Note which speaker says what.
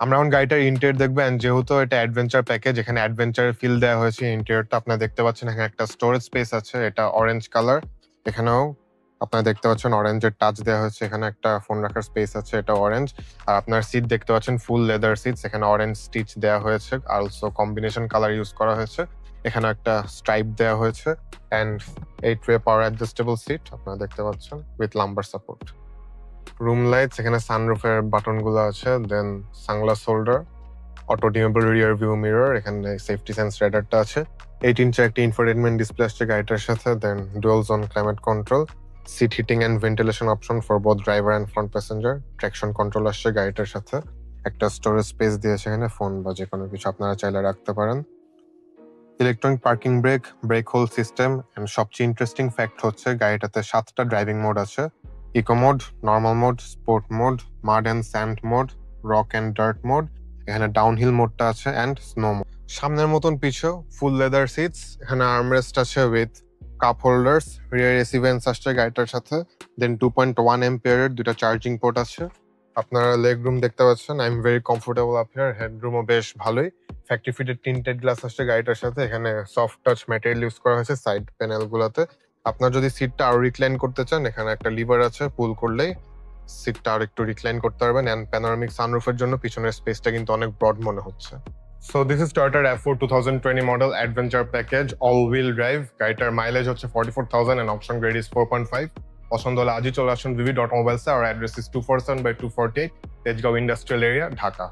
Speaker 1: আমরা এখন গাড়িটার ইন্টেরিয়র দেখবো, এন্ড যেহেতু এটা অ্যাডভেঞ্চার প্যাকেজ, এখানে অ্যাডভেঞ্চারের ফিল দেওয়া হয়েছে। ইন্টেরিয়রটা আপনারা দেখতে পাচ্ছেন, এখানে একটা স্টোরেজ স্পেস আছে, এটা অরেঞ্জ কালার। এখানেও আপনারা দেখতে পাচ্ছেন অরেঞ্জের টাচ দেওয়া হয়েছে। এখানে একটা ফোন রাখার স্পেস আছে, এটা অরেঞ্জ। আর আপনার সিট দেখতে পাচ্ছেন ফুল লেদার সিটস, এখানে অরেঞ্জ স্টিচ দেওয়া হয়েছে, অলসো কম্বিনেশন কালার ইউজ করা হয়েছে। এখানে একটা স্ট্রাইপ দেওয়া হয়েছে, and 8-way power adjustable seat আপনারা দেখতে পাচ্ছেন with lumbar support. Room lights, এখানে সানরুফের বাটনগুলো আছে, then sunglass holder, auto dimmable rear view mirror, এখানে সেফটি সেন্স রেডারটা আছে। 8 ইঞ্চের একটা ইনফোটেনমেন্ট ডিসপ্লে আসছে গাড়িটার সাথে, then dual zone climate control, seat heating and ventilation option for both driver and front passenger, traction control আসছে গাড়িটার সাথে। একটা স্টোরেজ স্পেস দিয়েছে, এখানে ফোন বা যে কোনো কিছু আপনারা চাইলে রাখতে পারেন। Electronic parking brake, brake hold system, and সবচেয়ে ইন্টারেস্টিং ফ্যাক্ট হচ্ছে গাড়িটাতে 7টা ড্রাইভিং মোড আছে। Eco mode, normal mode, sport mode, mud and sand mode, rock and dirt mode, এখানে ডাউনহিল মোডটা আছে, অ্যান্ড স্নো মোড। সামনের মতন পিছু ফুল লেদার সিটস, এখানে আর্মরেস্ট আছে with cup holders, rear AC vents আসছে গাড়িটার সাথে, দেন 2.1 এম্পিয়ারের দুটা চার্জিং পোর্ট আছে। আপনারা লেগ রুম দেখতে পাচ্ছেন, I am very comfortable up here. হেডরুমও বেশ ভালোই। ফ্যাক্টরি ফিটেড টিন্টেড গ্লাস আসছে গাড়িটার সাথে, এখানে সফট টাচ ম্যাটেরিয়াল ইউজ করা হয়েছে সাইড প্যানেল গুলাতে। আপনার যদি সিটটা আরো রিক্লাইন করতে চান, এখানে একটা লিভার আছে, পুল করলেই সিটটা আর একটু রিক্লাইন করতে পারবেন। এন্ড প্যানোরামিক সানরুফের জন্য পিছনের স্পেসটা কিন্তু অনেক ব্রড মনে হচ্ছে। So this is Toyota RAV4 2020 model adventure package, all wheel drive. গাড়িটার মাইলেজ হচ্ছে 44,000 এন্ড অপশন গ্রেড ইজ 4.5। পছন্দ হলে আজই চলে আসুন vivi.mobiles। আর address is 247/248 Tejgaon industrial area, Dhaka.